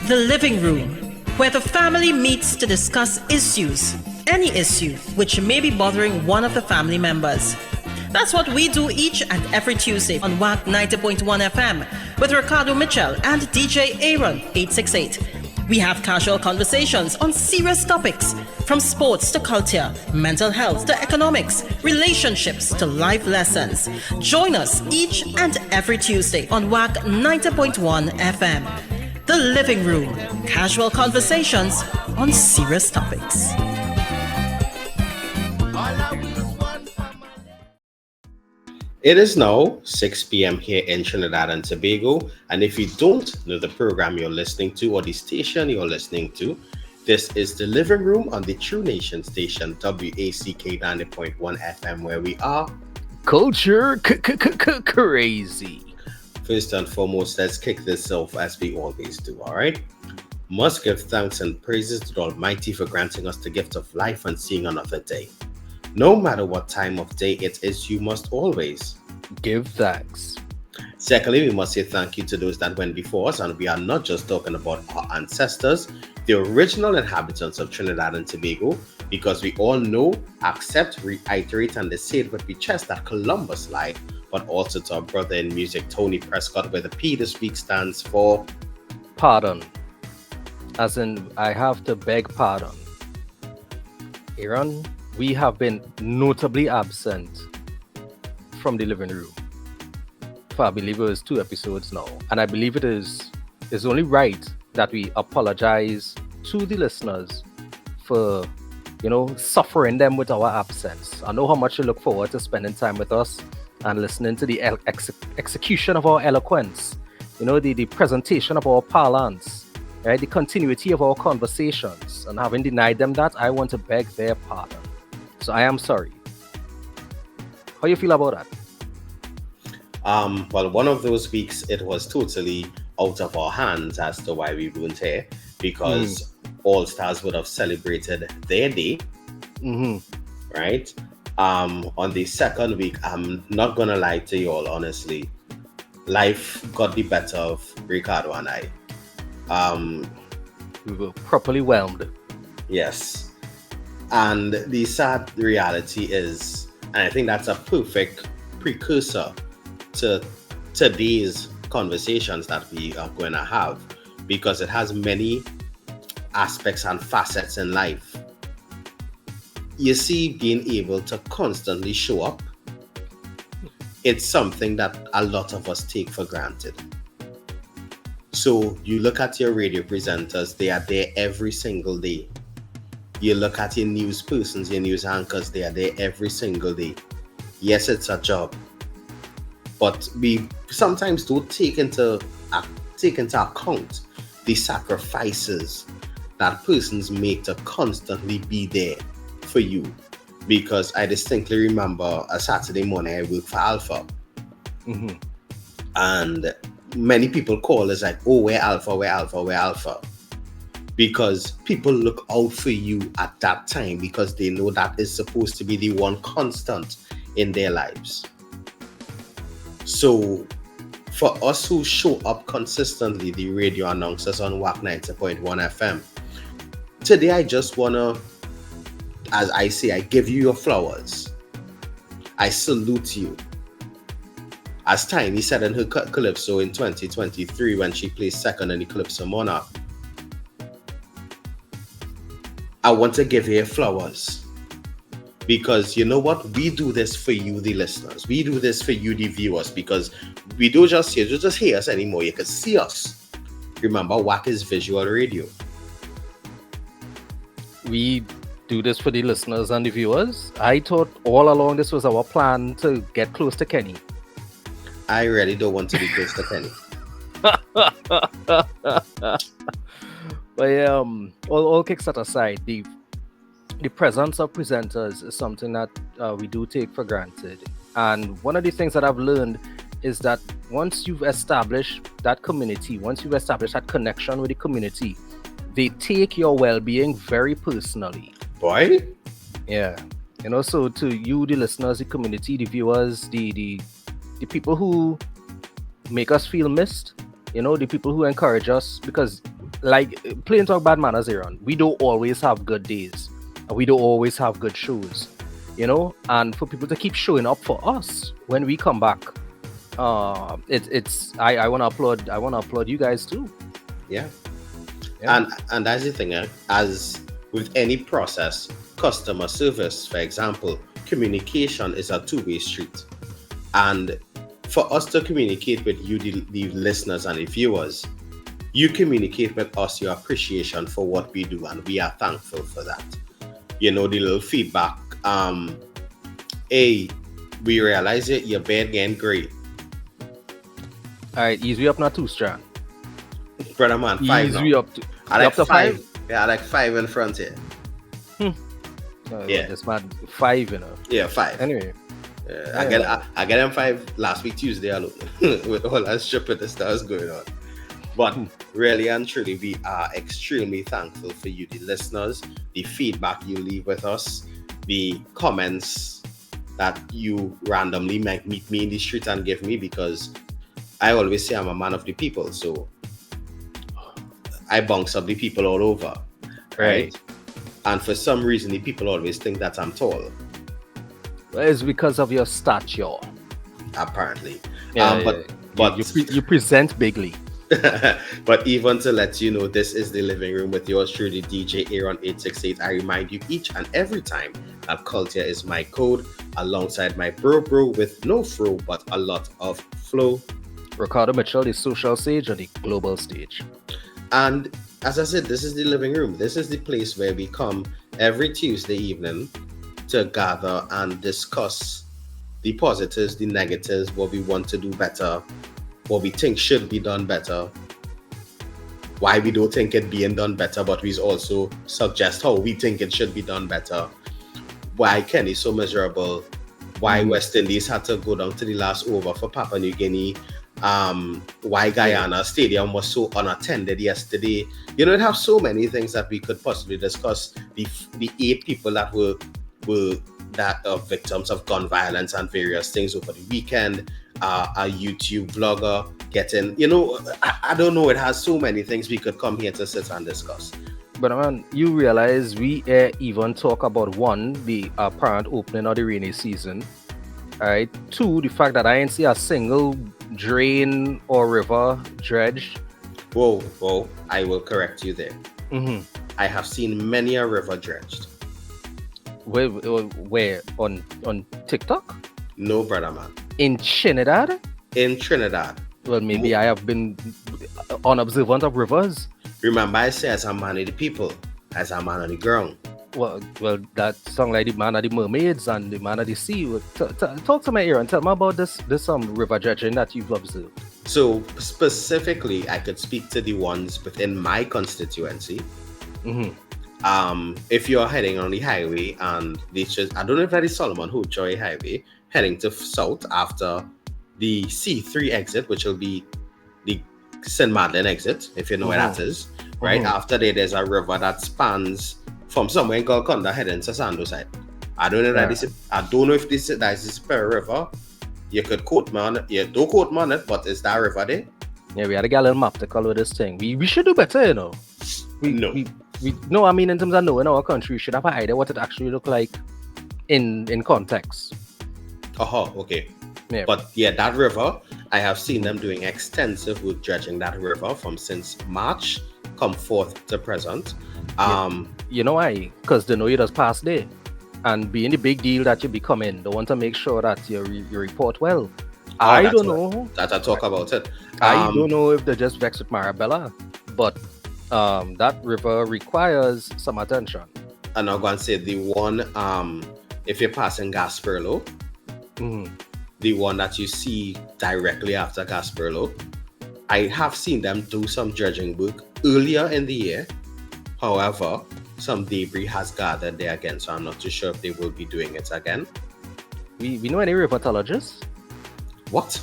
The living room, where the family meets to discuss issues, any issue which may be bothering one of the family members. That's what we do each and every Tuesday on WAC 90.1 FM with Ricardo Mitchell and DJ Aaron 868. We have casual conversations on serious topics, from sports to culture, mental health to economics, relationships to life lessons. Join us each and every Tuesday on WAC 90.1 FM. The Living Room, casual conversations on serious topics. It is now 6 p.m. here in Trinidad and Tobago, and if you don't know the program you're listening to or the station you're listening to, this is the Living Room on the True Nation station, WACK 90.1 FM, where we are culture crazy. First and foremost, let's kick this off as we always do, all right? Must give thanks and praises to the Almighty for granting us the gift of life and seeing another day. No matter what time of day it is, you must always give thanks. Secondly, we must say thank you to those that went before us, and we are not just talking about our ancestors, the original inhabitants of Trinidad and Tobago, because we all know, accept, reiterate, and say it with the chest that Columbus lied, but also to our brother in music, Tony Prescott, where the P this week stands for pardon. As in, I have to beg pardon. Aaron, we have been notably absent from the living room for, I believe it was 2 episodes now. And I believe it's only right that we apologize to the listeners for, suffering them with our absence. I know how much you look forward to spending time with us and listening to the execution of our eloquence, the presentation of our parlance, right? The continuity of our conversations. And having denied them that, I want to beg their pardon. So I am sorry. How you feel about that? Well, one of those weeks, it was totally out of our hands as to why we weren't here, because All Stars would have celebrated their day, right? On the second week, I'm not gonna lie to you all, honestly, life got the better of Ricardo and I. We were properly whelmed. Yes. And the sad reality is, and I think that's a perfect precursor to today's conversations that we are going to have, because it has many aspects and facets in life. You see, being able to constantly show up, it's something that a lot of us take for granted. So you look at your radio presenters, they are there every single day. You look at your news persons, your news anchors, they are there every single day. Yes, it's a job, but we sometimes don't take into account the sacrifices that persons make to constantly be there for you. Because I distinctly remember a Saturday morning I worked for Alpha, and many people call us like, "Oh, we're Alpha, we're Alpha, we're Alpha." Because people look out for you at that time, because they know that is supposed to be the one constant in their lives. So for us who show up consistently, the radio announcers on WAC 90.1 FM, today I just want to, as I say, I give you your flowers. I salute you. As Tiny said in her Calypso in 2023 when she placed second in the Calypso Monarch, I want to give you flowers, because you know what? We do this for you, the listeners. We do this for you, the viewers, because we don't just hear us anymore. You can see us. Remember, WAC is visual radio. We do this for the listeners and the viewers. I thought all along this was our plan to get close to Kenny. I really don't want to be close to Kenny. But all kicks that aside, the presence of presenters is something that we do take for granted. And one of the things that I've learned is that once you've established that community, once you've established that connection with the community, they take your well-being very personally. Boy? Yeah. So to you, the listeners, the community, the viewers, the people who make us feel missed, the people who encourage us, because like plain talk bad manners, Aaron. We don't always have good days. We don't always have good shows, you know. And for people to keep showing up for us when we come back, it's I want to applaud. I want to applaud you guys too. Yeah. And that's the thing. As with any process, customer service, for example, communication is a two-way street. And for us to communicate with you, the listeners and the viewers, you communicate with us your appreciation for what we do, and we are thankful for that. You know, the little feedback. Hey, we realize it, your bed getting great. All right, ease me up, not too strong. Brother man, 5 Ease now. me up to, I like up to 5. Yeah, I like 5 in front here. Yeah. That's my 5, you know. Yeah, 5. Anyway. I get them 5 last week Tuesday alone with all that stupid stuff going on. But really and truly, we are extremely thankful for you, the listeners, the feedback you leave with us, the comments that you randomly might meet me in the street and give me, because I always say I'm a man of the people, so I bounce up the people all over, right? And for some reason, the people always think that I'm tall. Well, it's because of your stature. Apparently. But you present bigly. But even to let you know, this is the living room with yours truly, DJ Aaron 868. I remind you each and every time that culture is my code, alongside my bro with no fro but a lot of flow. Ricardo Mitchell, the social sage on the global stage. And as I said, this is the living room. This is the place where we come every Tuesday evening to gather and discuss the positives, the negatives, what we want to do better, what we think should be done better, why we don't think it being done better, but we also suggest how we think it should be done better, why Kenny's so miserable, why West Indies had to go down to the last over for Papua New Guinea, why Guyana Stadium was so unattended yesterday. You know, it has so many things that we could possibly discuss. The 8 people that were victims of gun violence and various things over the weekend, a YouTube vlogger getting, you know, I don't know, it has so many things we could come here to sit and discuss. But man, you realize we even talk about 1, the apparent opening of the rainy season. All right. 2, the fact that I ain't see a single drain or river dredged. Whoa, I will correct you there. Mm-hmm. I have seen many a river dredged. Where? On TikTok? No, brother man. In Trinidad? In Trinidad. Well, maybe I have been unobservant of rivers. Remember, I say as a man of the people, as a man on the ground. Well, that song like the man of the mermaids and the man of the sea. Talk to my ear and tell me about this river dredging that you've observed. So specifically, I could speak to the ones within my constituency. Mm-hmm. If you're heading on the highway and I don't know if that is Solomon Hood Joy Highway, heading to south after the C3 exit, which will be the St. Madeleine exit, if you know where that is, right? After there's a river that spans from somewhere in Golconda heading to Sando side. I don't know if this is the Spur River. You could quote me on it. Yeah, don't quote me on it, but is that river there? Yeah, we had to get a little map to color this thing. We should do better, you know. No, I mean, in terms of knowing our country, we should have an idea what it actually look like in context. Okay. Yeah. But yeah, that river, I have seen them doing extensive wood dredging that river from since March, come forth to present. You know why? Because they know you just pass there. And being the big deal that you become in, they want to make sure that you report well. I don't know. That I talk about it. I don't know if they're just vexed with Marabella, but that river requires some attention. And I'm going to say the one, if you're passing Gasperlo, the one that you see directly after Gasperlo, I have seen them do some dredging work earlier in the year. However, some debris has gathered there again, so I'm not too sure if they will be doing it again. We know any riverologists? What?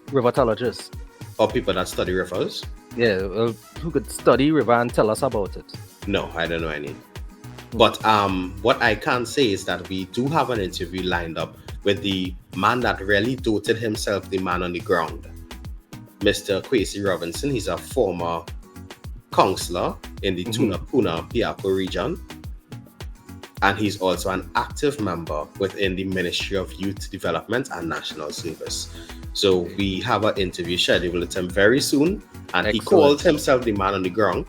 Riverologists. Or people that study rivers? Yeah, who could study river and tell us about it? No, I don't know any. But what I can say is that we do have an interview lined up with the man that really doted himself, the man on the ground, Mr. Kwesi Robinson. He's a former counselor in the Tunapuna Piako region. And he's also an active member within the Ministry of Youth Development and National Service. So we have an interview scheduled with him very soon. And he called himself the man on the ground.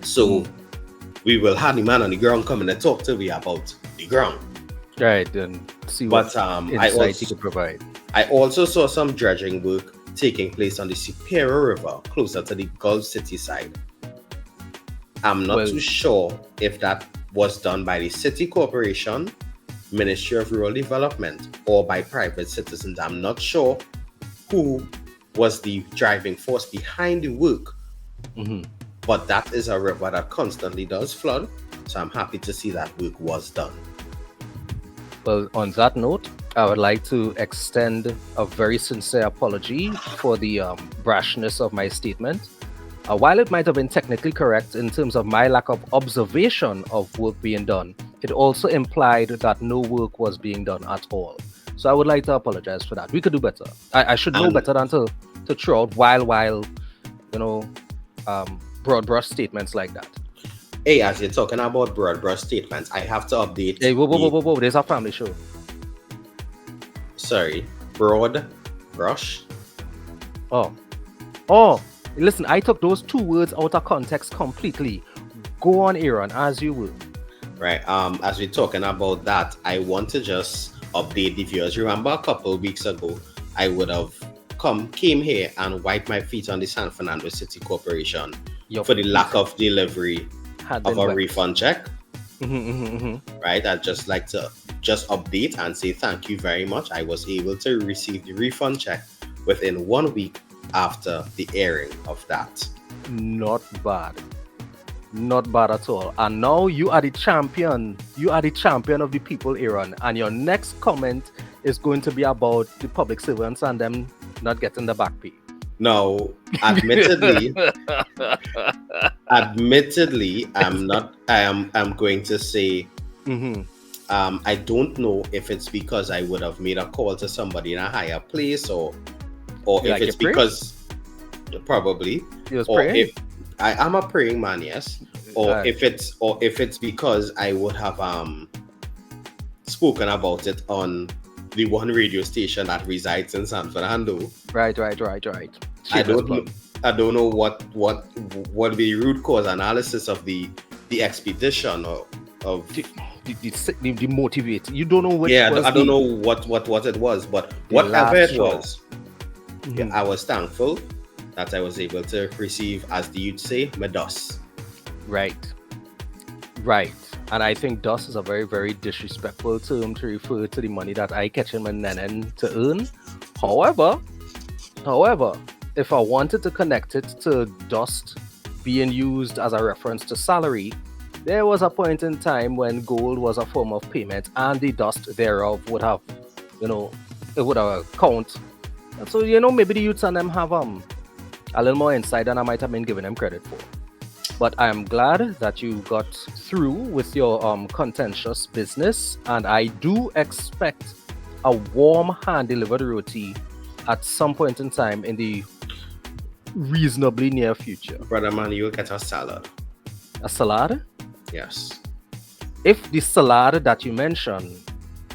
So we will have the man on the ground coming to talk to me about the ground. Right, and see what insight he could provide. I also saw some dredging work taking place on the Superior River, closer to the Gulf City side. I'm not too sure if that was done by the City Corporation, Ministry of Rural Development, or by private citizens. I'm not sure who was the driving force behind the work. But that is a river that constantly does flood. So I'm happy to see that work was done. Well, on that note, I would like to extend a very sincere apology for the brashness of my statement. While it might have been technically correct in terms of my lack of observation of work being done, it also implied that no work was being done at all. So I would like to apologize for that. We could do better. I should know better than to throw out while broad brush statements like that. Hey, as you're talking about broad brush statements, I have to update. Hey, whoa. There's a family show. Sorry, broad brush. Oh. Listen, I took those two words out of context completely. Go on, Aaron, as you will. Right. As we're talking about that, I want to just update the viewers. Remember, a couple of weeks ago, I would have came here and wiped my feet on the San Fernando City Corporation for the lack of delivery of a refund check. Right. I'd just like to update and say thank you very much. I was able to receive the refund check within 1 week after the airing of that. Not bad at all. And now you are the champion of the people, Aaron, and your next comment is going to be about the public servants and them not getting the back pay. No, admittedly, I'm going to say I don't know if it's because I would have made a call to somebody in a higher place or if it's because probably, or if I'm a praying man, yes, or if it's because I would have spoken about it on the one radio station that resides in San Fernando. Right. I don't know what would be the root cause analysis of the expedition or of the motivate. You don't know what. Yeah, I don't know what it was, but whatever it was. Yeah, I was thankful that I was able to receive, as the youth say, my DOS. Right. And I think DOS is a very, very disrespectful term to refer to the money that I catch him and Nenen to earn. However, if I wanted to connect it to dust being used as a reference to salary, there was a point in time when gold was a form of payment and the dust thereof would have, it would have count. So, maybe the youths and them have a little more insight than I might have been giving them credit for. But I am glad that you got through with your contentious business, and I do expect a warm hand-delivered roti at some point in time in the reasonably near future. Brother man, you'll get a salad. A salad? Yes. If the salad that you mentioned,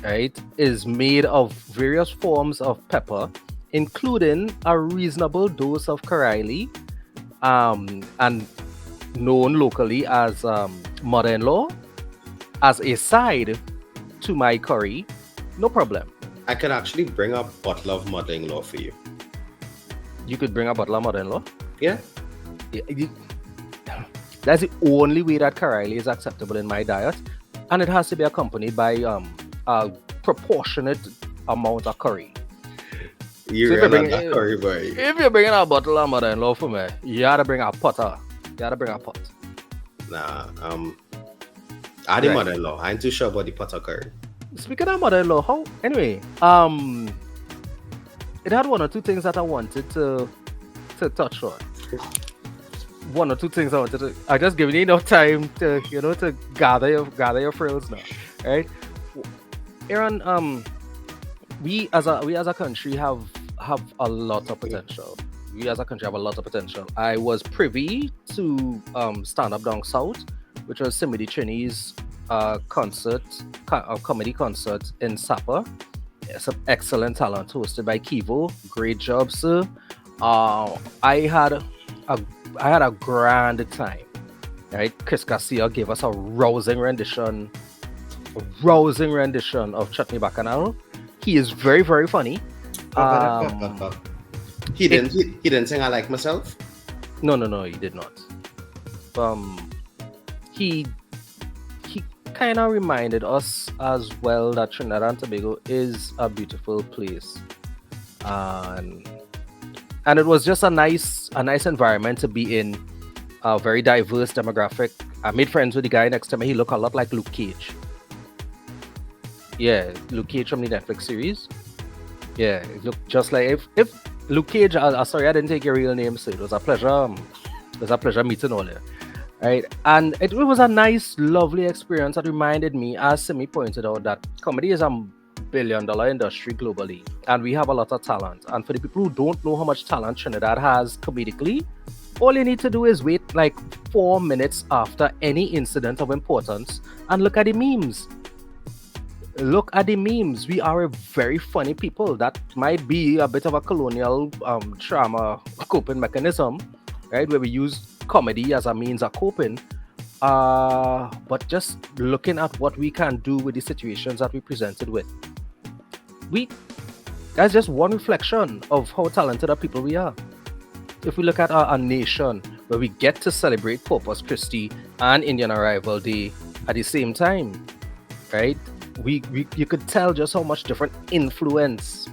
right, is made of various forms of pepper, including a reasonable dose of Karaili, and known locally as mother-in-law, as a side to my curry, no problem. I could actually bring a bottle of mother-in-law for you. You could bring a bottle of mother-in-law? Yeah. That's the only way that Karaili is acceptable in my diet, and it has to be accompanied by a proportionate amount of curry. You're not that curry boy. If you're bringing a bottle of mother-in-law for me, you gotta bring a pot. Nah, I the mother-in-law. I ain't too sure about the pot of curry. Speaking of mother-in-law, it had one or two things that I wanted to touch on. One or two things I wanted to. I just giving you enough time to to gather your frills now, right? Aaron, we as a country have a lot of potential. we as a country have a lot of potential. I was privy to Stand Up Down South, which was Simidi Chinny's comedy concert in Sapa. Some excellent talent hosted by Kivo. Great job, sir. I had a grand time. Right, Chris Garcia gave us a rousing rendition of Chutney Bacchanal. He is very, very funny. He didn't sing I Like Myself? No, he did not. He kind of reminded us as well that Trinidad and Tobago is a beautiful place, and it was just a nice environment to be in. A very diverse demographic. I made friends with the guy next to me. He looked a lot like Luke Cage. Yeah, Luke Cage from the Netflix series. Yeah, it looked just like if Luke Cage. Sorry, I didn't take your real name, so it was a pleasure. It was a pleasure meeting all you. Right, and it was a nice, lovely experience that reminded me, as Simi pointed out, that comedy is a billion-dollar industry globally, and we have a lot of talent. And for the people who don't know how much talent Trinidad has comedically, all you need to do is wait like 4 minutes after any incident of importance and look at the memes. Look at the memes. We are a very funny people. That might be a bit of a colonial trauma coping mechanism, right? Where we use comedy as a means of coping. But just looking at what we can do with the situations that we presented with. That's just one reflection of how talented a people we are. If we look at our nation, where we get to celebrate Corpus Christi and Indian Arrival Day at the same time, right? You could tell just how much different influence.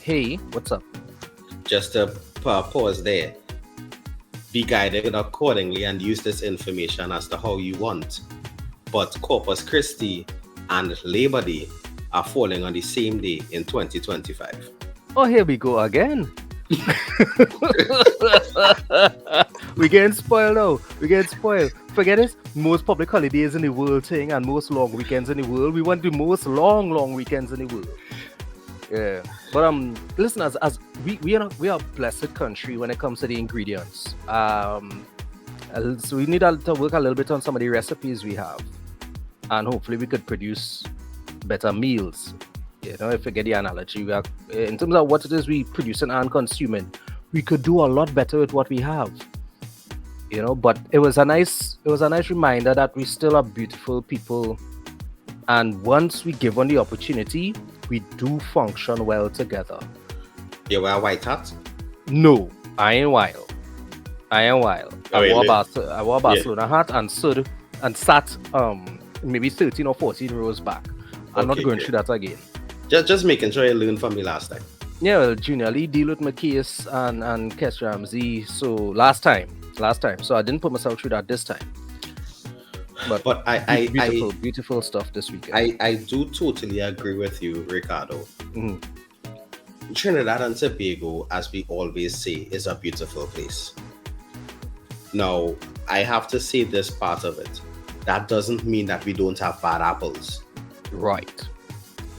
Hey, what's up? Just to pause there. Be guided accordingly and use this information as to how you want. But Corpus Christi and Labor Day are falling on the same day in 2025. Oh, here we go again. We getting spoiled now. We getting spoiled. Forget it. Most public holidays in the world thing and most long weekends in the world. We want the most long weekends in the world. Yeah. But listen, as we are a blessed country when it comes to the ingredients. So we need to work a little bit on some of the recipes we have, and hopefully we could produce better meals. You know, if you get the analogy, we are, in terms of what it is we producing and consuming, we could do a lot better with what we have. You know, but it was a nice reminder that we still are beautiful people, and once we give on the opportunity, we do function well together. You wear a white hat? No, I ain't wild. I wore a Barcelona hat and sat maybe 13 or 14 rows back. I'm not going through that again. Just making sure you learned from me last time. Yeah, well, Junior Lee deal with my case and Kes Ramsey. So last time. So I didn't put myself through that this time. But beautiful stuff this weekend. I do totally agree with you, Ricardo. Mm-hmm. Trinidad and Tobago, as we always say, is a beautiful place. Now, I have to say this part of it. That doesn't mean that we don't have bad apples. Right.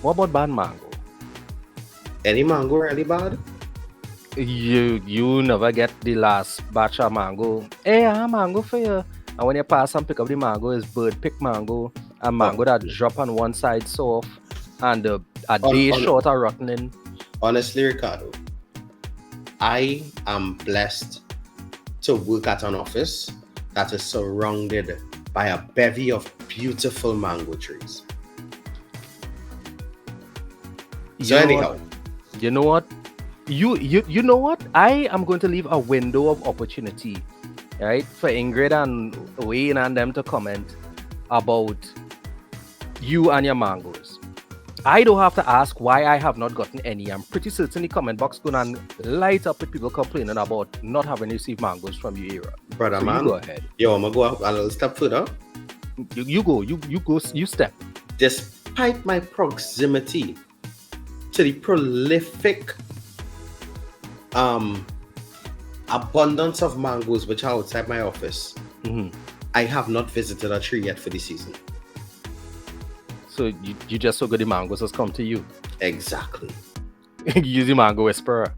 What about bad mango? Any mango really bad? You never get the last batch of mango. Hey, I have mango for you. And when you pass and pick up the mango, it's bird pick mango. And mango that drop on one side soft. And a day short of rotting. Honestly, Ricardo, I am blessed to work at an office that is surrounded by a bevy of beautiful mango trees. So anyhow, you know what? You know what? I am going to leave a window of opportunity, right, for Ingrid and Wayne and them to comment about you and your mangoes. I don't have to ask why I have not gotten any. I'm pretty certain the comment box going to light up with people complaining about not having received mangoes from you, era. Brother, so man. You go ahead. Yo, I'm going to go up a little step further. You go. You step. Despite my proximity to the prolific abundance of mangoes which are outside my office, I have not visited a tree yet for the season. So you just so good the mangoes has come to you. Exactly. You use the mango whisperer.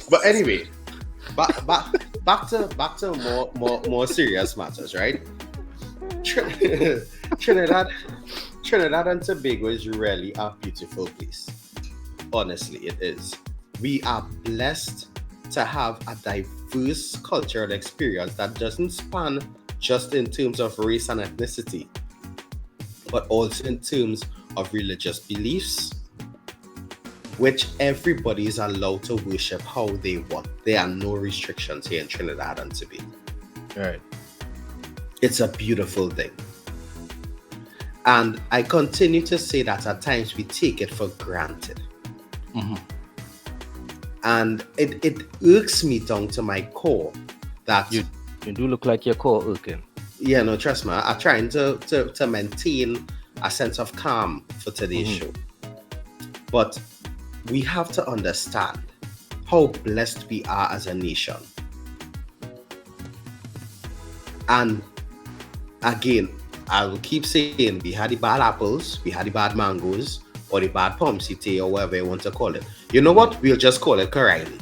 But anyway, back to more serious matters, right? Trinidad and Tobago is really a beautiful place. Honestly, it is. We are blessed to have a diverse cultural experience that doesn't span just in terms of race and ethnicity, but also in terms of religious beliefs, which everybody is allowed to worship how they want. There are no restrictions here in Trinidad and Tobago. Right. It's a beautiful thing. And I continue to say that at times we take it for granted. Mm-hmm. And it irks me down to my core that You do look like your core irking. yeah, no, trust me, I'm trying to maintain a sense of calm for today's show. But we have to understand how blessed we are as a nation. And again, I will keep saying we had the bad apples, we had the bad mangoes, or the bad pomsite, or whatever you want to call it. You know what? We'll just call it Karaili.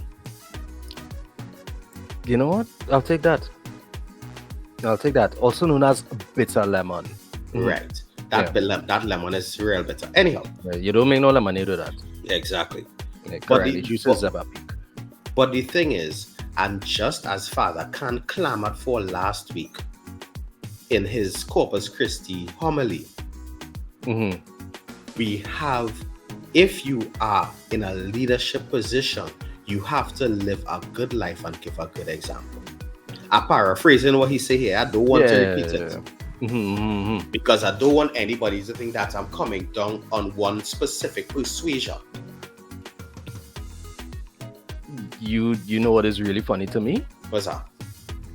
You know what? I'll take that. Also known as bitter lemon. Right. That lemon is real bitter. Anyhow. You don't make no lemonade with that. Exactly. Like, But the juice is a peak. But the thing is, and just as Father Khan clamored for last week in his Corpus Christi homily, we have, if you are in a leadership position, you have to live a good life and give a good example. I'm paraphrasing what he said here. I don't want to repeat it. Because I don't want anybody to think that I'm coming down on one specific persuasion. You know what is really funny to me? What's that?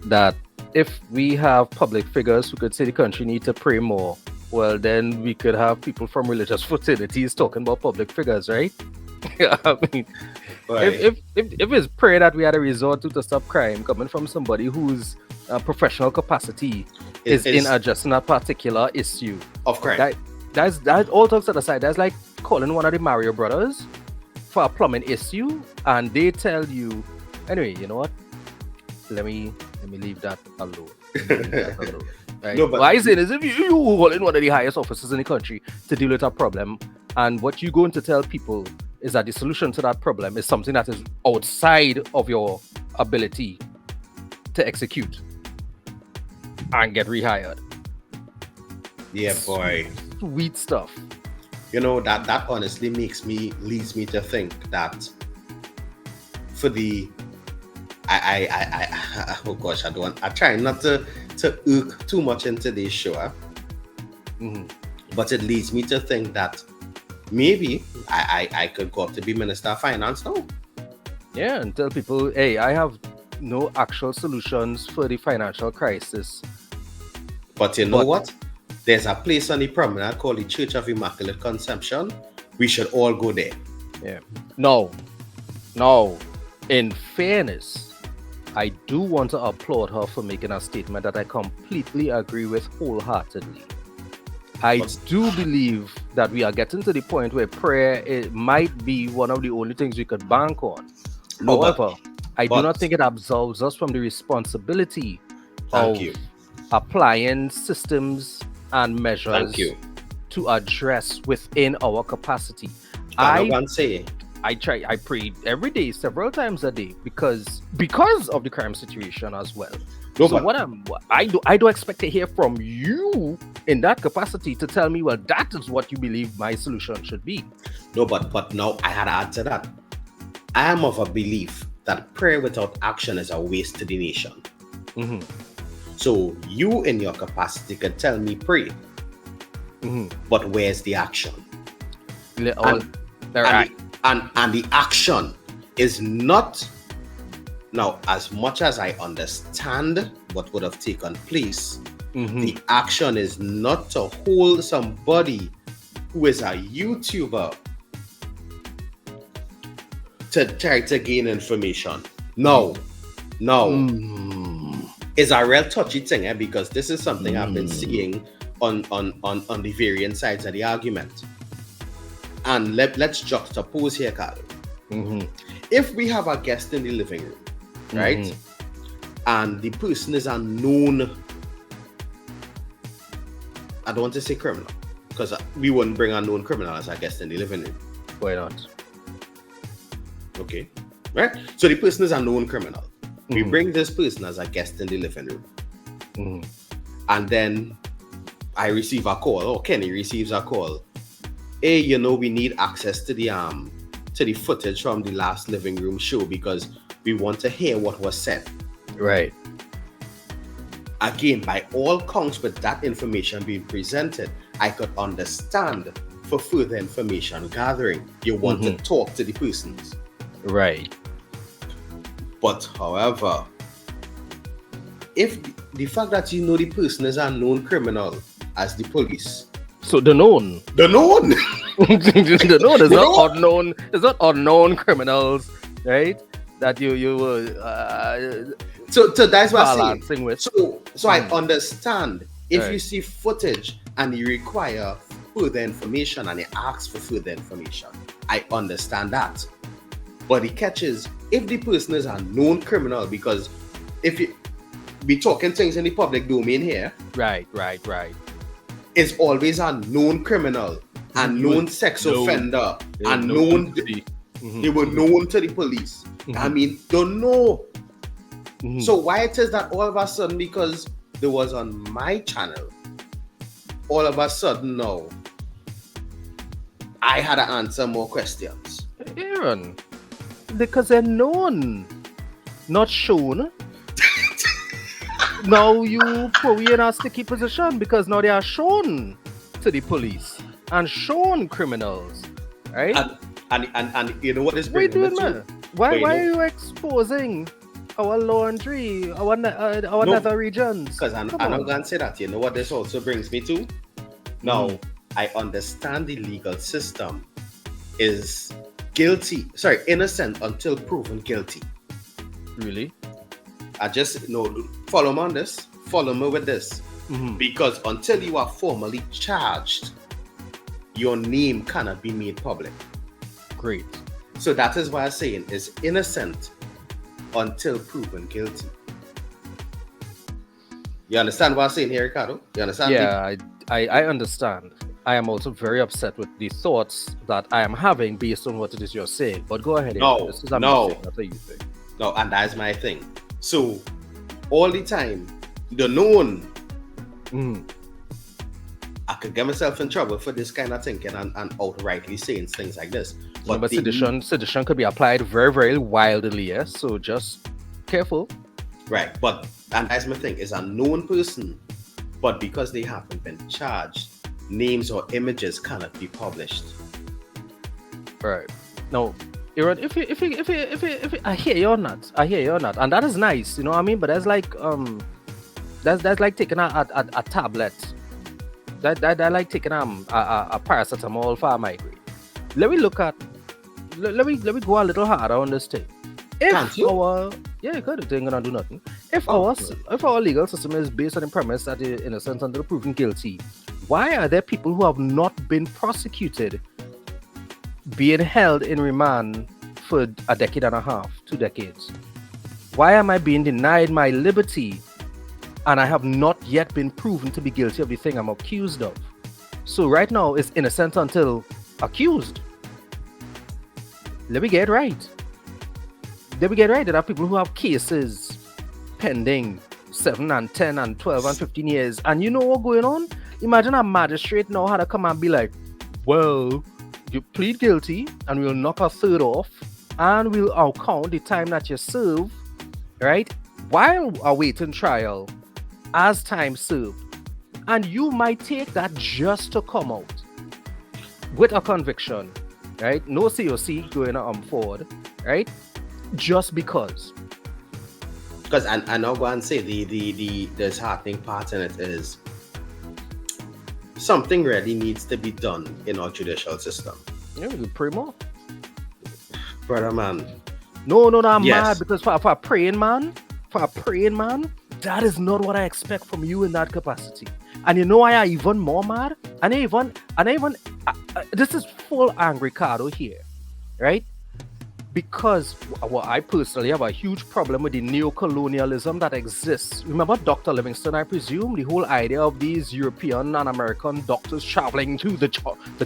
That if we have public figures who could say the country need to pray more, well, then we could have people from religious fraternities talking about public figures, right? I mean, Right. if it's prayer that we had to resort to stop crime coming from somebody whose professional capacity is in addressing a particular issue Of crime. that all talks aside, that's like calling one of the Mario brothers for a plumbing issue, and they tell you, anyway, you know what? Let me leave that alone. Right? No, but why is it as if you calling one of the highest officers in the country to deal with a problem, and what you're going to tell people is that the solution to that problem is something that is outside of your ability to execute and get rehired. Yeah, boy. Sweet stuff. You know, that honestly leads me to think that for the oh gosh, I try not to irk too much into this show, but it leads me to think that maybe I could go up to be Minister of Finance now. Yeah, and tell people, hey, I have no actual solutions for the financial crisis. But you know what? There's a place on the promenade called the Church of Immaculate Conception. We should all go there. Yeah. No. In fairness, I do want to applaud her for making a statement that I completely agree with wholeheartedly. I do believe that we are getting to the point where prayer might be one of the only things we could bank on. However, I do not think it absolves us from the responsibility of applying systems and measures to address within our capacity. I pray every day, several times a day, because of the crime situation as well. I do expect to hear from you in that capacity to tell me, well, that is what you believe my solution should be. No, but now I had to add to that. I am of a belief that prayer without action is a waste to the nation. So you in your capacity could tell me pray, but where's the action? And the action is not, now as much as I understand what would have taken place, the action is not to hold somebody who is a YouTuber to try to gain information. No. It's a real touchy thing, because this is something I've been seeing on the variant sides of the argument. And let's juxtapose here, Carlo. If we have a guest in the living room, right, and the person is a known, I don't want to say criminal, because we wouldn't bring a known criminal as a guest in the living room. Why not? Okay, right? So the person is a known criminal. We bring this person as a guest in the living room. And then I receive a call, or Kenny receives a call. Hey, you know, we need access to the footage from the last living room show because we want to hear what was said. Right. Again, by all counts, with that information being presented, I could understand for further information gathering. You want to talk to the persons. Right. But however, if the fact that you know the person is a known criminal as the police. So the known. The known. The known is not unknown. It's not unknown criminals, right? That you so that's what I'm saying. With. So I understand if you see footage and you require further information and you ask for further information. I understand that. But the catch is, if the person is a known criminal, because if you be talking things in the public domain here, right, is always a known criminal, a known sex offender, a known. They were known to the police. I mean, don't know. So why it is that all of a sudden, because there was on my channel, all of a sudden now, I had to answer more questions. Aaron, because they're known, not shown. Now you put me in a sticky position because now they are shown to the police and shown criminals, right? And you know what is bringing me to? Why are you exposing our laundry, our nether regions? Because I'm going to say that. You know what this also brings me to? Now, I understand the legal system is innocent until proven guilty. Really? I just follow me on this. Follow me with this. Because until you are formally charged, your name cannot be made public. Great. So that is why I'm saying is innocent until proven guilty. You understand what I'm saying here, Ricardo? You understand? Yeah, I understand. I am also very upset with the thoughts that I am having based on what it is you're saying. But go ahead. No, that's what you think. No, and that's my thing. So all the time, the known, I could get myself in trouble for this kind of thinking and outrightly saying things like this. But sedition could be applied very, very wildly, yes? So just careful. Right, and that's my thing, is a known person, but because they haven't been charged, names or images cannot be published. Right. Now, Aaron, if I hear you on that, and that is nice, you know what I mean? But that's like that's like taking a tablet. That like taking a paracetamol for a migraine. Let me go a little harder on this thing. If our good, it ain't gonna do nothing. If our legal system is based on the premise that the innocent until proven guilty, why are there people who have not been prosecuted being held in remand for a decade and a half, 2 decades? Why am I being denied my liberty and I have not yet been proven to be guilty of the thing I'm accused of? So right now it's innocent until accused. Let me get right. There are people who have cases pending 7 and 10 and 12 and 15 years. And you know what's going on? Imagine a magistrate now had to come and be like, well, you plead guilty and we'll knock a third off and we'll count the time that you serve, right? While awaiting trial as time served. And you might take that just to come out with a conviction, right? No COC going forward, right? Just because. Because I now go and say the disheartening part in it is something really needs to be done in our judicial system. Yeah, we pray more. Brother man. No, I'm mad because for a praying man, that is not what I expect from you in that capacity. And you know why I even more mad? And I even this is full angry Ricardo here, right? Because I personally have a huge problem with the neo-colonialism that exists. Remember Dr. Livingston, I presume? The whole idea of these European and American doctors traveling to the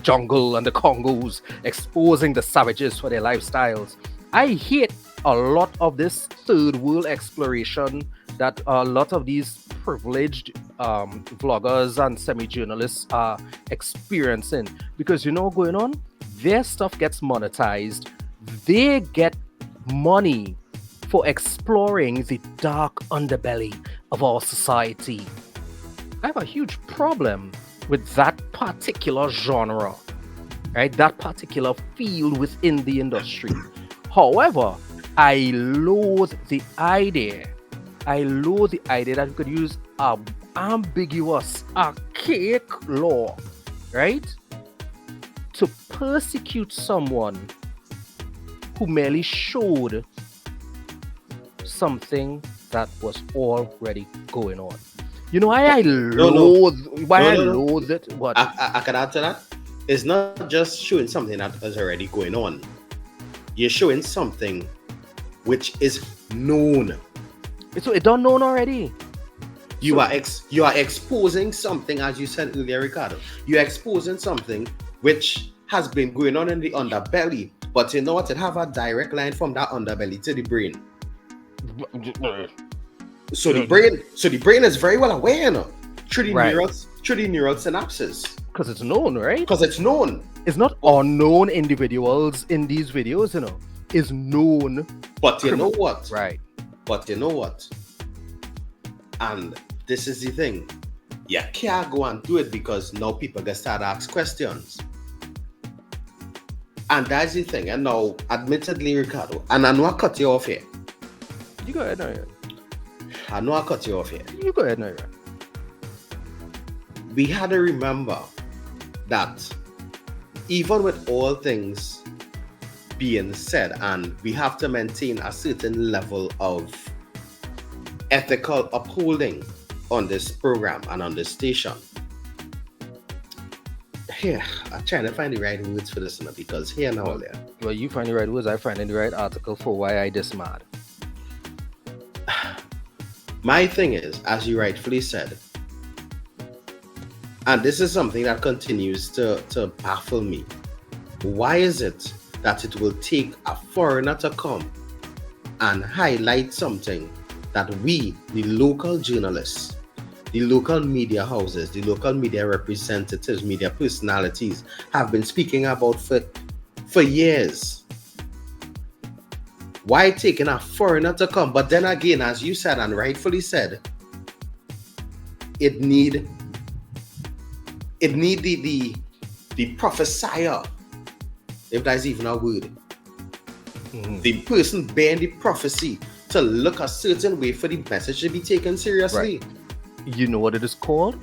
jungle and the Congos, exposing the savages for their lifestyles. I hate a lot of this third world exploration that a lot of these privileged vloggers and semi-journalists are experiencing. Because you know what's going on? Their stuff gets monetized. They get money for exploring the dark underbelly of our society. I have a huge problem with that particular genre, right? That particular field within the industry. However, I loathe the idea that you could use an ambiguous, archaic law, right, to persecute someone who merely showed something that was already going on. You know why I loathe it? What? I can add to that. It's not just showing something that is already going on. You're showing something which is known. It's done known already. You are exposing something, as you said earlier, Ricardo. You're exposing something which has been going on in the underbelly. But you know what? It have a direct line from that underbelly to the brain. So the brain is very well aware, you know, through the neural synapses. Because it's known, right? Because it's known. It's not unknown individuals in these videos, you know. It's known. But you know what? Right. But you know what? And this is the thing. You can't go and do it because now people get start to ask questions. And that's the thing. And now, admittedly, Ricardo, and I know I cut you off here. You go ahead now. I know I cut you off here. You go ahead now. We had to remember that even with all things being said, and we have to maintain a certain level of ethical upholding on this program and on this station. Here, I'm trying to find the right words for this one because here now there. Well, you find the right words, I find the right article for why I dismad. My thing is, as you rightfully said, and this is something that continues to baffle me. Why is it that it will take a foreigner to come and highlight something that we, the local journalists, the local media houses, the local media representatives, media personalities have been speaking about for years? Why taking a foreigner to come? But then again, as you said and rightfully said, it need the prophesier, if that's even a word. Mm-hmm. The person bearing the prophecy to look a certain way for the message to be taken seriously. Right. You know what it is called?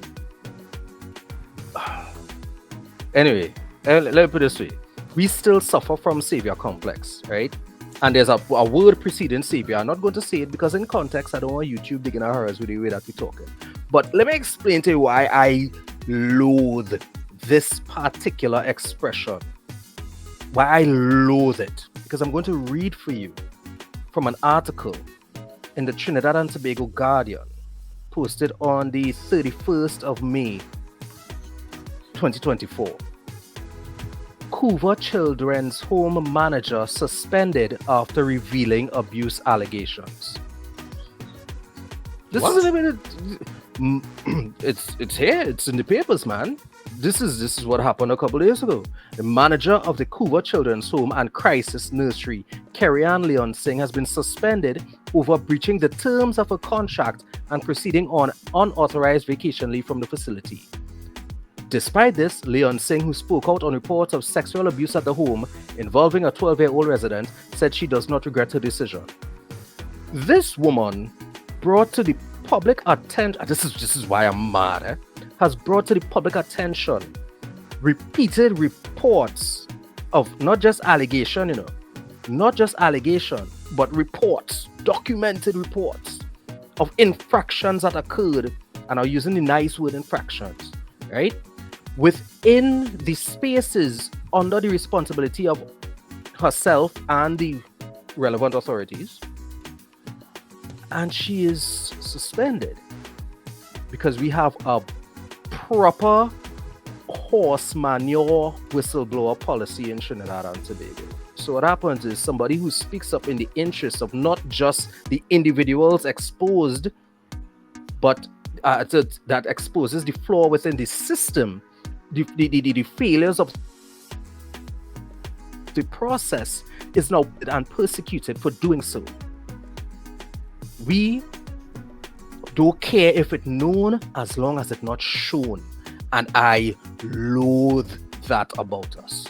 Anyway, let me put it this way. We still suffer from savior complex, right? And there's a word preceding savior. I'm not going to say it because in context, I don't want YouTube digging our horrors with the way that we're talking. But let me explain to you why I loathe this particular expression. Why I loathe it. Because I'm going to read for you from an article in the Trinidad and Tobago Guardian, posted on the 31st of May, 2024. Couva Children's home manager suspended after revealing abuse allegations. This is a bit. It's here. It's in the papers, man. This is what happened a couple of years ago. The manager of the Couva Children's Home and Crisis Nursery, Kerry-Ann Leon Singh, has been suspended over breaching the terms of a contract and proceeding on unauthorized vacation leave from the facility. Despite this, Leon Singh, who spoke out on reports of sexual abuse at the home involving a 12-year-old resident, said she does not regret her decision. This woman brought to the public attention, this is why I'm mad, has brought to the public attention repeated reports of not just allegation, but reports, documented reports of infractions that occurred, and I'm using the nice word infractions, right? within the spaces under the responsibility of herself and the relevant authorities, and she is suspended because we have a proper horse manure whistleblower policy in Trinidad and Tobago. So what happens is somebody who speaks up in the interest of not just the individuals exposed, but that exposes the flaw within the system, the failures of the process, is now and persecuted for doing so. We don't care if it's known as long as it's not shown. And I loathe that about us.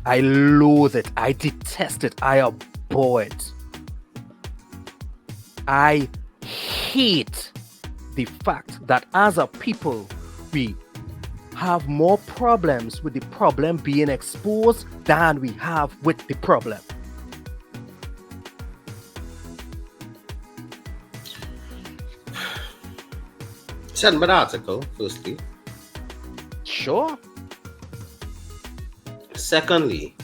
I loathe it. I detest it. I abhor it. I hate the fact that as a people, we have more problems with the problem being exposed than we have with the problem. Send me the article, firstly. Sure. Secondly,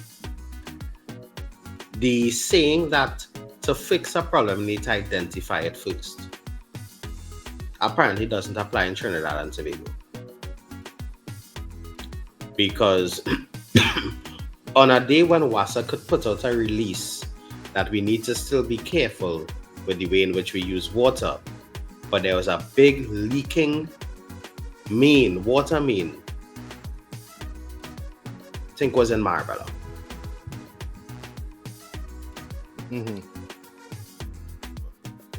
the saying that to fix a problem, you need to identify it first, apparently doesn't apply in Trinidad and Tobago. Because on a day when WASA could put out a release that we need to still be careful with the way in which we use water, but there was a big leaking water main, I think was in Marbella.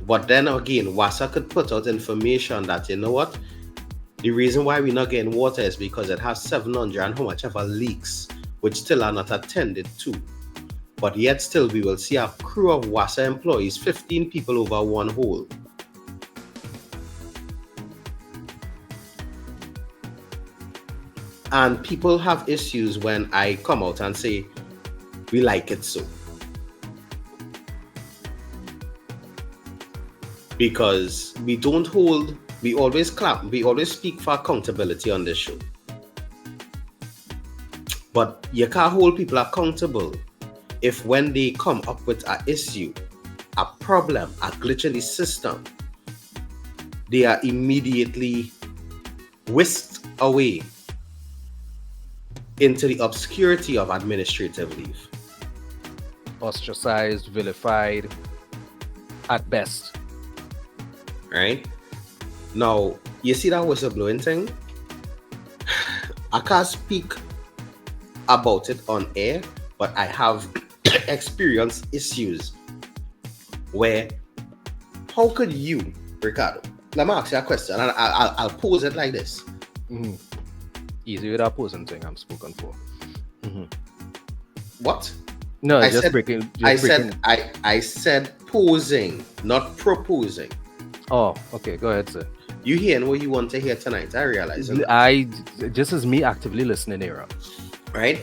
But then again, WASA could put out information that, you know what, the reason why we're not getting water is because it has 700 and how much ever leaks, which still are not attended to. But yet still we will see a crew of WASA employees, 15 people over one hole. And people have issues when I come out and say, we like it so. Because we always speak for accountability on this show. But you can't hold people accountable if when they come up with an issue, a problem, a glitch in the system, they are immediately whisked away into the obscurity of administrative leave. Ostracized, vilified, at best. Right? Now, you see that whistleblowing thing? I can't speak about it on air, but I have experienced issues where, how could you, Ricardo, let me ask you a question, and I'll pose it like this. Easy with that posing thing I'm spoken for. What? No, I just said, breaking. I said posing, not proposing. Oh, okay. Go ahead, sir. You hearing what you want to hear tonight, I realize. This is me actively listening, Aaron. Right?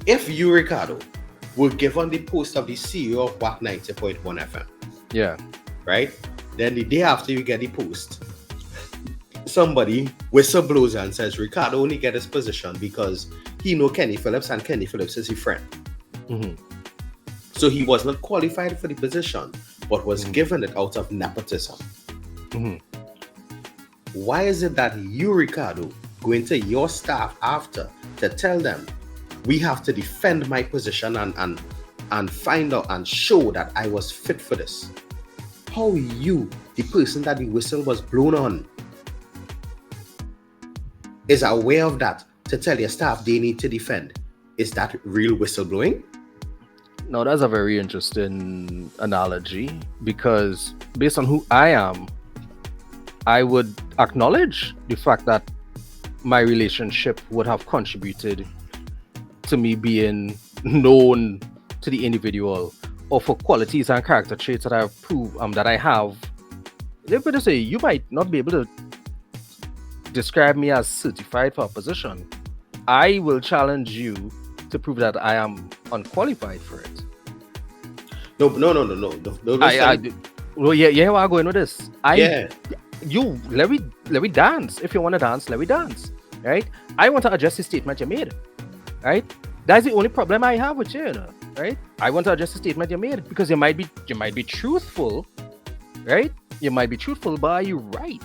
If you, Ricardo, will give on the post of the CEO of WAC 90.1 FM. Yeah. Right? Then the day after you get the post, somebody whistleblows and says Ricardo only get his position because he know Kenny Phillips and Kenny Phillips is his friend. So he was not qualified for the position, but was given it out of nepotism. Why is it that you, Ricardo, go into your staff after to tell them we have to defend my position and find out and show that I was fit for this? How you, the person that the whistle was blown on, is aware of that to tell your staff they need to defend? Is that real whistleblowing? No, that's a very interesting analogy, because based on who I am, I would acknowledge the fact that my relationship would have contributed to me being known to the individual, or for qualities and character traits that I have proved that I have. They're going to say you might not be able to describe me as certified for a position. I will challenge you to prove that I am unqualified for it. No. Well, yeah, where I'm going with this. You let me dance. If you want to dance, let me dance. Right? I want to address the statement you made. Right? That's the only problem I have with you, right? I want to address the statement you made because you might be truthful, right? You might be truthful, but are you right?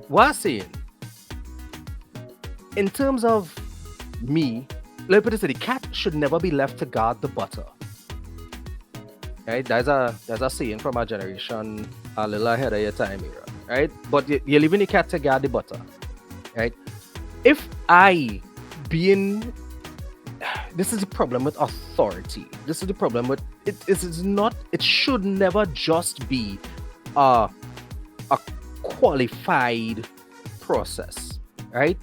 What I'm saying, in terms of me, let me put it this way, the cat should never be left to guard the butter. Right? There's a saying from our generation, a little ahead of your time era, right? But you're leaving the cat to guard the butter, right? If I being, this is the problem with authority. This is the problem with it. It should never just be a qualified process, right?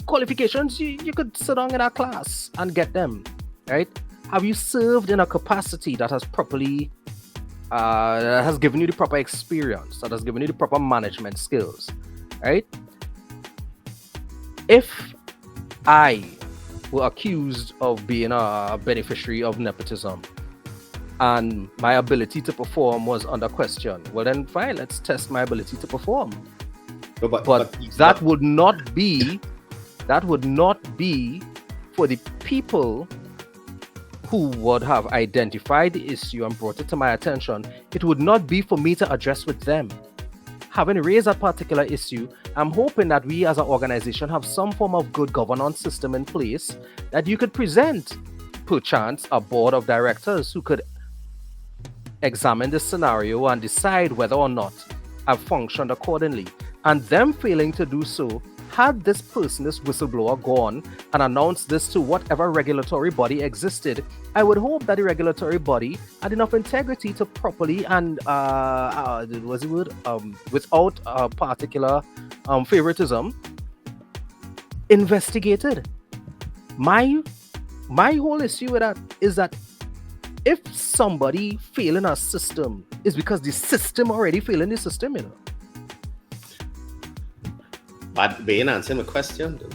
Qualifications, you could sit down in a class and get them, right? Have you served in a capacity that has properly that has given you the proper experience, that has given you the proper management skills, right? If I were accused of being a beneficiary of nepotism and my ability to perform was under question, well then fine, let's test my ability to perform. No, but that would not be for the people who would have identified the issue and brought it to my attention. It would not be for me to address with them. Having raised that particular issue, I'm hoping that we as an organization have some form of good governance system in place that you could present, perchance, a board of directors who could examine the scenario and decide whether or not I've functioned accordingly. And them failing to do so, had this person, this whistleblower, gone and announced this to whatever regulatory body existed, I would hope that the regulatory body had enough integrity to properly and without particular favoritism, investigated. My whole issue with that is that if somebody failing a system is because the system already failing the system, But being answering the question, though.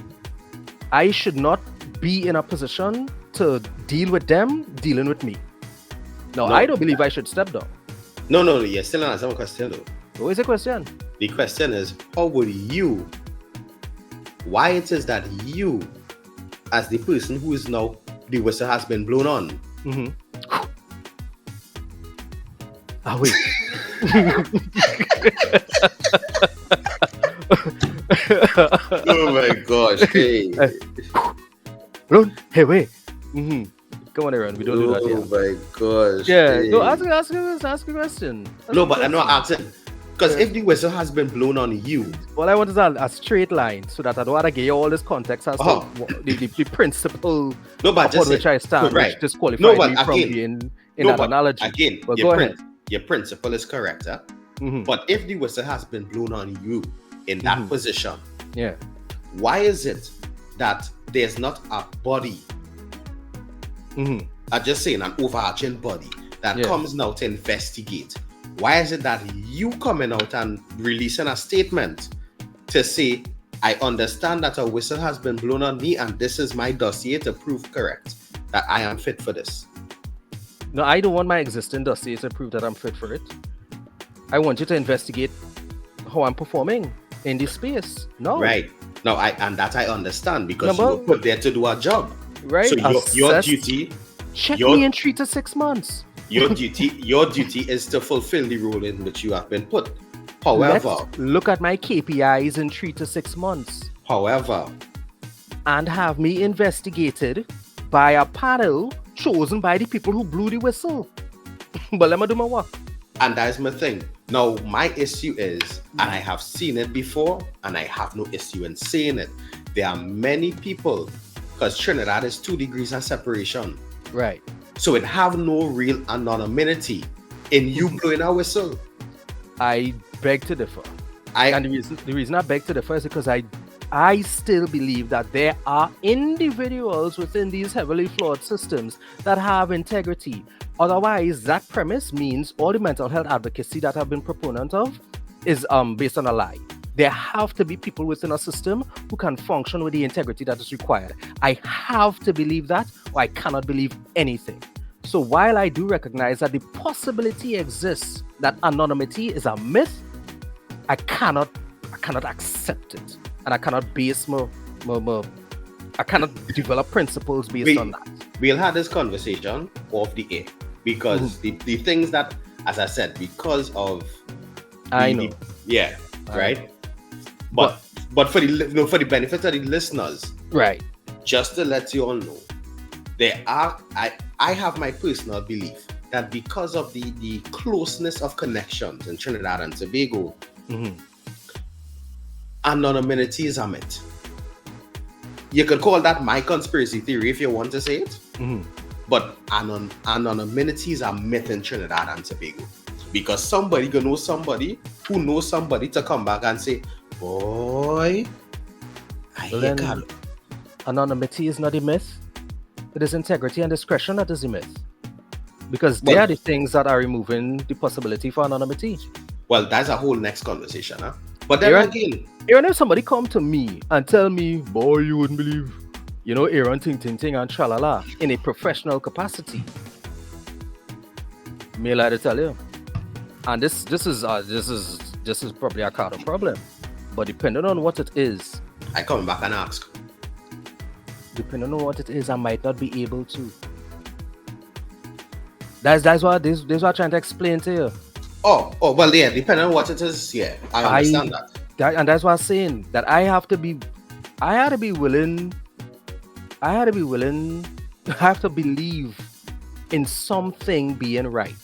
I should not be in a position to deal with them dealing with me. No, I don't believe I should step down. No, you're still not answering the question, though. What is the question? The question is, why it is that you, as the person who is now, the whistle has been blown on. Mm-hmm. Wait. Oh my gosh. Hey. Hey, wait. Mm-hmm. Come on, Aaron. We don't do that yet. Oh my gosh. Yeah. Hey. No, ask a question. No, but I'm not asking. Because if the whistle has been blown on you. All I want is a straight line so that I don't want to give you all this context as to the principle upon which I stand, which disqualifies me from being in that analogy. Again, but go ahead. Your principle is correct, huh? Mm-hmm. But if the whistle has been blown on you in that position, why is it that there's not a body, I'm just saying an overarching body that comes now to investigate? Why is it that you coming out and releasing a statement to say, I understand that a whistle has been blown on me and this is my dossier to prove correct that I am fit for this? No, I don't want my existing dossier to prove that I'm fit for it. I want you to investigate how I'm performing in this space. No. Right. No, I understand because you were put there to do a job. Right. So your duty. Check me in 3 to 6 months. Your duty is to fulfill the role in which you have been put. However, let's look at my KPIs in 3 to 6 months. However, and have me investigated by a panel chosen by the people who blew the whistle. But let me do my work. And that's my thing. Now, my issue is, and I have seen it before, and I have no issue in saying it. There are many people, because Trinidad is 2 degrees of separation. Right. So it have no real anonymity in you blowing a whistle. I beg to differ. And the reason I beg to differ is because I still believe that there are individuals within these heavily flawed systems that have integrity. Otherwise, that premise means all the mental health advocacy that I've been proponent of is based on a lie. There have to be people within a system who can function with the integrity that is required. I have to believe that, or I cannot believe anything. So while I do recognize that the possibility exists that anonymity is a myth, I cannot accept it, and I cannot base my I cannot develop principles based on that. We'll have this conversation off the air because the things that, as I said, because of I know. Right. But for the benefit of the listeners, right, just to let you all know, I have my personal belief that because of the closeness of connections in Trinidad and Tobago, anonymity are met. You could call that my conspiracy theory if you want to say it, but anonymities are met in Trinidad and Tobago because somebody gonna know somebody who knows somebody to come back and say, boy, I hear Carlo. Anonymity is not a myth. It is integrity and discretion that is a myth. Because they are the things that are removing the possibility for anonymity. Well, that's a whole next conversation, huh? But then Aaron, if somebody come to me and tell me, boy, you wouldn't believe, Aaron ting and tralala in a professional capacity, me like to tell you. And this is probably a kind of problem. But depending on what it is, I come back and ask. Depending on what it is, I might not be able to. That's what I'm trying to explain to you. Oh, well, yeah, depending on what it is, yeah, I understand that. And that's what I'm saying, that I have to be willing, I have to believe in something being right.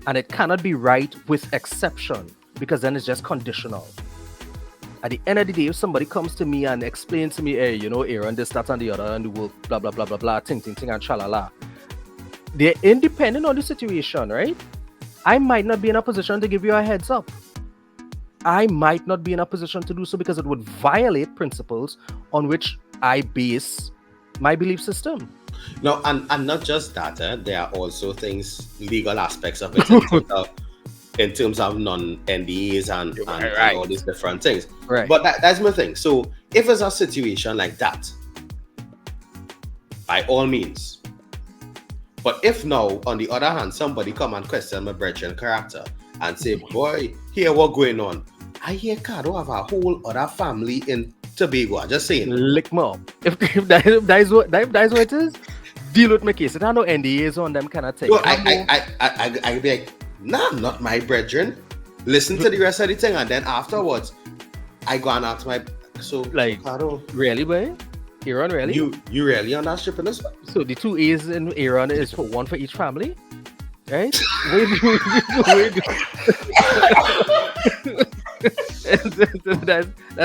And it cannot be right with exception, because then it's just conditional. At the end of the day, if somebody comes to me and explains to me, hey, Aaron, this, that, and the other, and the work, blah, blah, blah, blah, blah, ting, and tralala. They're independent on the situation, right? I might not be in a position to give you a heads up. I might not be in a position to do so because it would violate principles on which I base my belief system. No, and not just that, there are also legal aspects of it in terms of non-NDAs and all these different things. Right. But that's my thing. So if it's a situation like that, by all means. But if now, on the other hand, somebody come and question my brethren character and say, boy, here what going on? I hear Cardo have a whole other family in Tobago. I'm just saying. Lick me up. If that is what it is, deal with my case. If I know NDAs on them kind of thing. No, I be like, nah, not my brethren. Listen to the rest of the thing, and then afterwards, I go and ask my Cardo, really, boy? Aaron, really? You really on that strip in this one? So the 2 A's in Aaron is for one for each family? Right? That's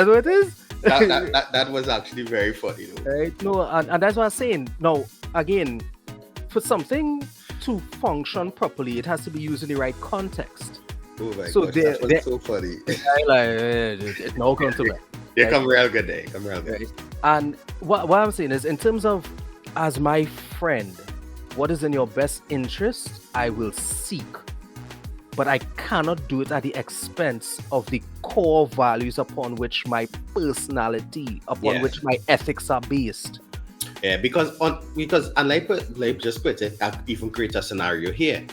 what it is? That was actually very funny though. Right? No, and that's what I'm saying. Now, again, for something to function properly, it has to be used in the right context. Oh my gosh, that was so funny. It now comes to me. Yeah, come real good day. Come real good. Right. And what I'm saying is, in terms of, as my friend, what is in your best interest, I will seek. But I cannot do it at the expense of the core values upon which my personality, upon which my ethics are based. Yeah, because like just put it, I'll even create a scenario here.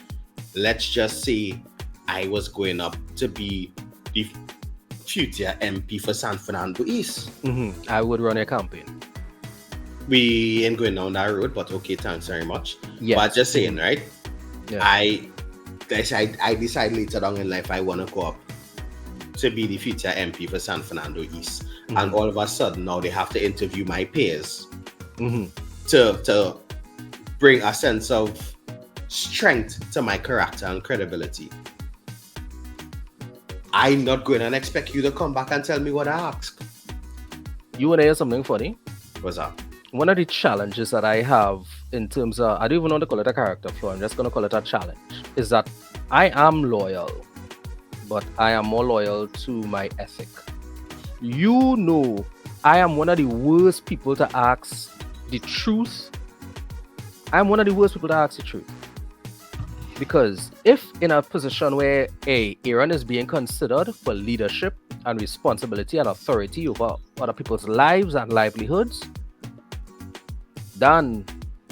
Let's just say I was going up to be the future MP for San Fernando East. I would run a campaign. We ain't going down that road, but okay, thanks very much. Yes. But just saying, right? Yeah. I decide later on in life I want to go up to be the future MP for San Fernando East. And all of a sudden now they have to interview my peers to bring a sense of strength to my character and credibility. I'm not going to expect you to come back and tell me what I asked. You want to hear something funny? What's that? One of the challenges that I have in terms of, I don't even want to call it a character flaw, I'm just going to call it a challenge, is that I am loyal, but I am more loyal to my ethic. I am one of the worst people to ask the truth. I'm one of the worst people to ask the truth. Because if in a position where Aaron is being considered for leadership and responsibility and authority over other people's lives and livelihoods, then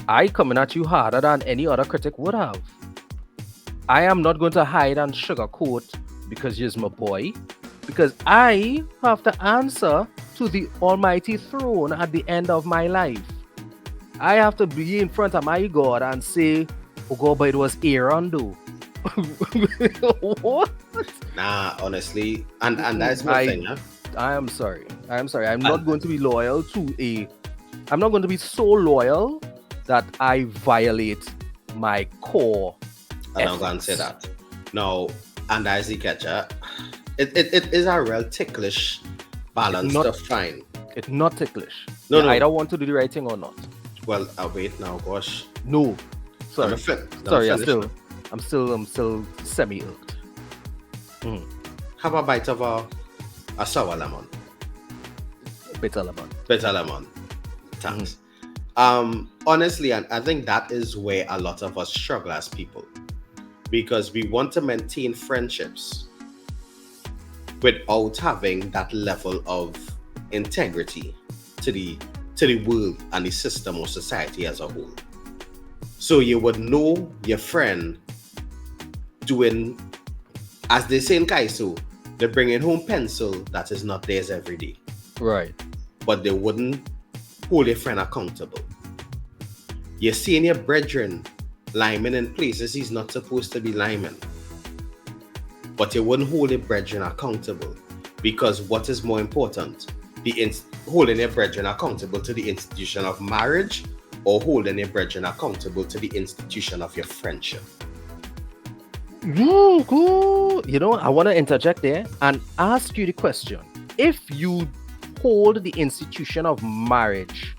I coming at you harder than any other critic would have. I am not going to hide and sugarcoat because you're my boy. because I have to answer to the almighty throne at the end of my life. I have to be in front of my God and say, oh God, but it was Aaron though. What? Nah, honestly, and that's my thing, huh? I am sorry. I'm not going to be loyal to I'm not going to be so loyal that I violate my core. And I'm going to say that. No, and as the catcher, it is a real ticklish balance to find. It's not ticklish. No. I don't want to do the right thing or not. Well, wait now, gosh. No. Sorry. I'm still semi-irked. Have a bite of a sour lemon. Bitter lemon. Thanks. Honestly, and I think that is where a lot of us struggle as people, because we want to maintain friendships without having that level of integrity to the world and the system or society as a whole. So you would know your friend doing, as they say in Kaiso, they're bringing home pencil that is not theirs every day. Right. But they wouldn't hold your friend accountable. You're seeing your brethren liming in places he's not supposed to be liming. But you wouldn't hold your brethren accountable, because what is more important? Holding your brethren accountable to the institution of marriage, or holding your brethren accountable to the institution of your friendship? You know, I want to interject there and ask you the question. If you hold the institution of marriage,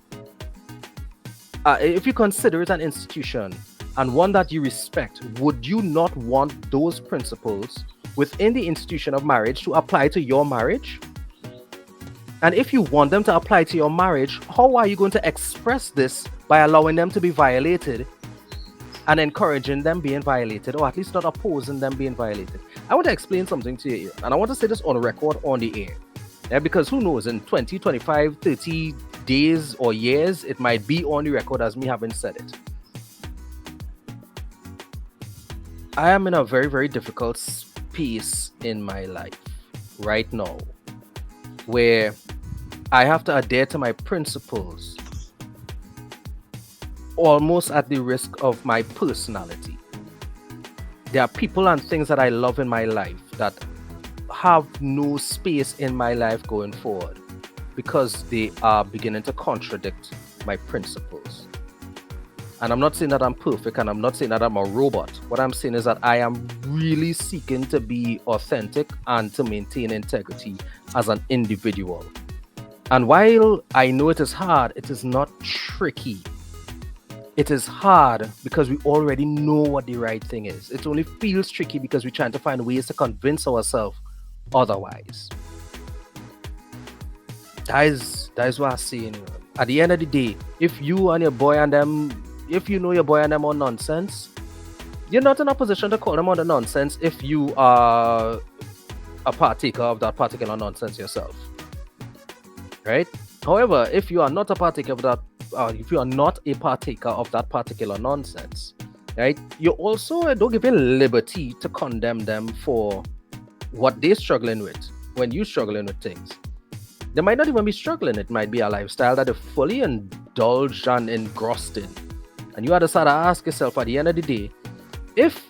if you consider it an institution and one that you respect, would you not want those principles within the institution of marriage to apply to your marriage? And if you want them to apply to your marriage, how are you going to express this by allowing them to be violated and encouraging them being violated, or at least not opposing them being violated? I want to explain something to you, and I want to say this on record on the air. Yeah, because who knows, in 20, 25, 30 days or years, it might be on the record as me having said it. I am in a very, very difficult space in my life right now, where I have to adhere to my principles almost at the risk of my personality. There are people and things that I love in my life that have no space in my life going forward because they are beginning to contradict my principles. And I'm not saying that I'm perfect, and I'm not saying that I'm a robot. What I'm saying is that I am really seeking to be authentic and to maintain integrity as an individual. And while I know it is hard, it is not tricky. It is hard because we already know what the right thing is. It only feels tricky because we're trying to find ways to convince ourselves otherwise. That is what I'm saying. At the end of the day, if you and your boy and them, if you know your boy and them on nonsense, you're not in a position to call them on the nonsense if you are a partaker of that particular nonsense yourself. Right? However, if you are not a partaker of that, if you are not a partaker of that particular nonsense, right, you also don't give a liberty to condemn them for what they're struggling with when you're struggling with things. They might not even be struggling. It might be a lifestyle that they're fully indulged and engrossed in. And you have to start to ask yourself at the end of the day, if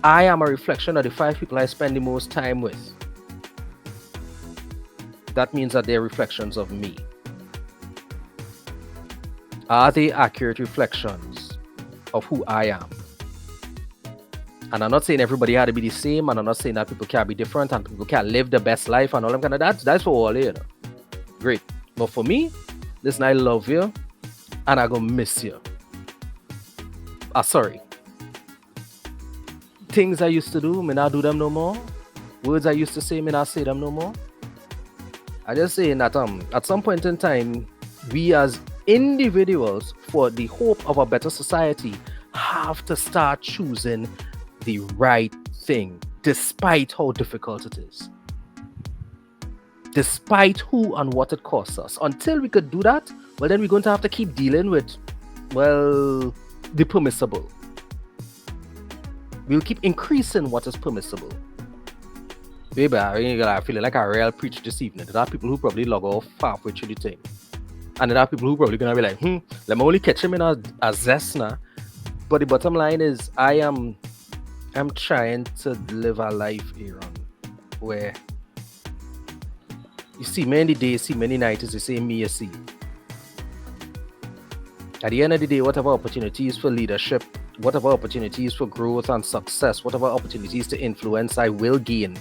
I am a reflection of the 5 people I spend the most time with, that means that they're reflections of me. Are they accurate reflections of who I am? And I'm not saying everybody had to be the same, and I'm not saying that people can't be different and people can't live the best life and all that kind of that's for all, you know. Great. But for me, listen, I love you and I'm gonna miss you. Sorry. Things I used to do, me not do them no more. Words I used to say, me not say them no more. I just saying that at some point in time, we as individuals, for the hope of a better society, have to start choosing the right thing, despite how difficult it is. Despite who and what it costs us. Until we could do that, well, then we're going to have to keep dealing with, well, the permissible. We'll keep increasing what is permissible. Baby, I feel like a real preach this evening. There are people who probably log off halfway through the thing. And there are people who probably gonna be like, let me only catch him in a zest now. But the bottom line is I'm trying to live a life, Aaron, where you see many days, see many nights, is the same me you see. At the end of the day, whatever opportunities for leadership, whatever opportunities for growth and success, whatever opportunities to influence I will gain.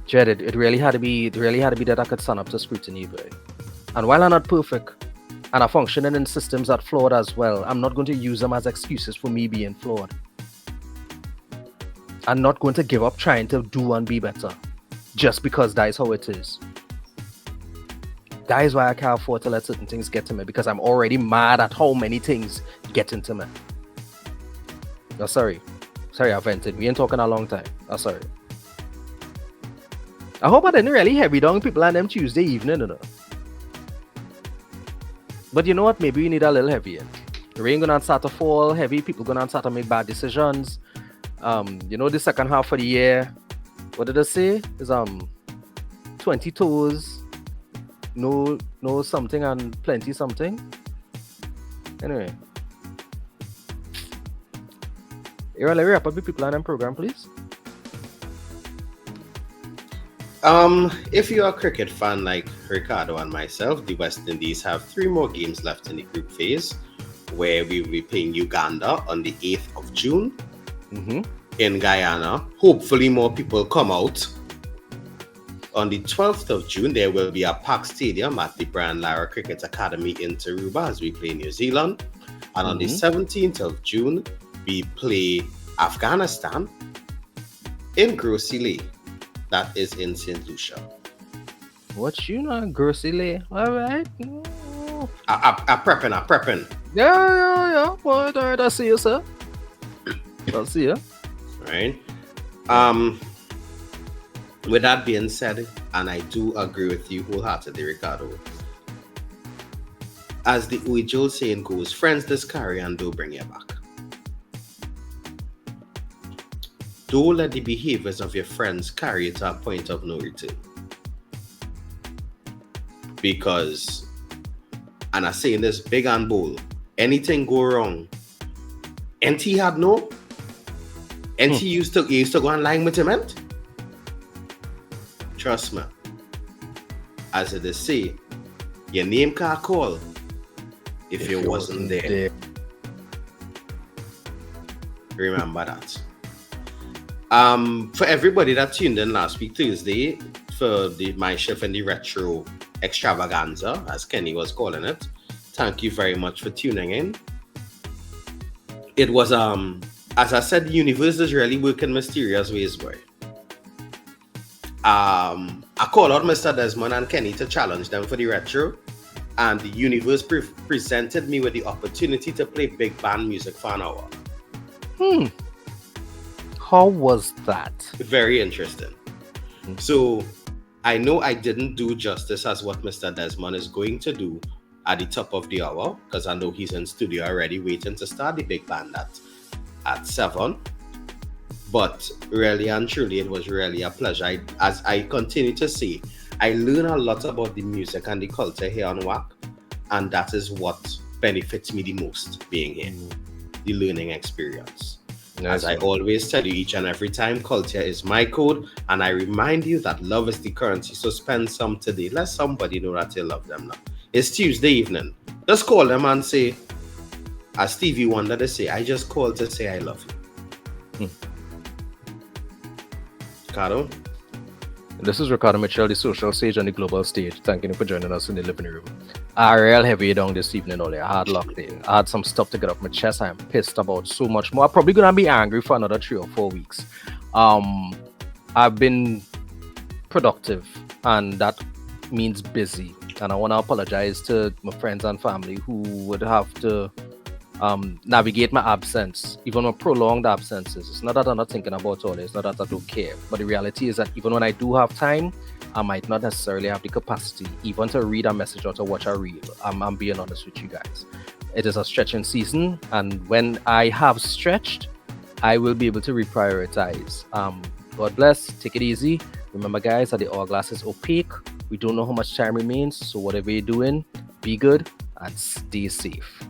Jared, it really had to be that I could stand up to scrutiny, boy. And while I'm not perfect and I'm functioning in systems that flawed as well, I'm not going to use them as excuses for me being flawed. I'm not going to give up trying to do and be better just because that is how it is. That is why I can't afford to let certain things get to me, because I'm already mad at how many things get into me. Oh, sorry, I vented. We ain't talking a long time. Oh, sorry. I hope I didn't really heavy down people on them Tuesday evening, you know. But you know what? Maybe we need a little heavier. The rain gonna start to fall heavy. People gonna start to make bad decisions. The second half of the year, what did I say? Is 20 toes. No something and plenty something. Anyway. Aaron, let me wrap up the people on them program, please. If you're a cricket fan like Ricardo and myself, the West Indies have 3 more games left in the group phase, where we will be playing Uganda on the 8th of June in Guyana. Hopefully more people come out. On the 12th of June, there will be a packed stadium at the Brian Lara Cricket Academy in Tarouba as we play New Zealand. And on the 17th of June, we play Afghanistan in Grosile. That is in St. Lucia. What you know, Grosile? All right. I'm prepping. Yeah. Well, I see you, sir. I'll see you. Right. With that being said, and I do agree with you wholeheartedly, Ricardo, as the Uijo saying goes, friends just carry and don't bring you back. Don't let the behaviors of your friends carry you to a point of no return. Because, and I say this big and bold, anything go wrong, NT had no? NT used to go and lie with him, man. Trust me. As they say, your name can't call if you wasn't there. Remember that. For everybody that tuned in last week Tuesday for my shift in the retro extravaganza, as Kenny was calling it, thank you very much for tuning in. It was as I said, the universe is really working mysterious ways, boy. I called out Mr. Desmond and Kenny to challenge them for the retro, and the universe presented me with the opportunity to play big band music for an hour. How was that? Very interesting. So I know I didn't do justice as what Mr. Desmond is going to do at the top of the hour, because I know he's in studio already waiting to start the big band at 7. But really and truly, it was really a pleasure. As I continue to say, I learn a lot about the music and the culture here on WAC, and that is what benefits me the most being here, the learning experience. As I always tell you each and every time, culture is my code, and I remind you that love is the currency, so spend some today. Let somebody know that you love them now. It's Tuesday evening. Just call them and say, as Stevie Wonder to say, I just called to say I love you. Ricardo? This is Ricardo Mitchell, the social sage on the global stage. Thank you for joining us in the living room. I real heavy down this evening, only. I had luck there. I had some stuff to get off my chest. I am pissed about so much more. I'm probably gonna be angry for another 3 or 4 weeks. I've been productive, and that means busy. And I want to apologize to my friends and family who would have to navigate my absence, even my prolonged absences. It's not that I'm not thinking about all this, it's not that I don't care. But the reality is that even when I do have time, I might not necessarily have the capacity even to read a message or to watch a reel. I'm being honest with you guys. It is a stretching season, and when I have stretched, I will be able to reprioritize. God bless. Take it easy. Remember, guys, that the hourglass is opaque. We don't know how much time remains. So whatever you're doing, be good and stay safe.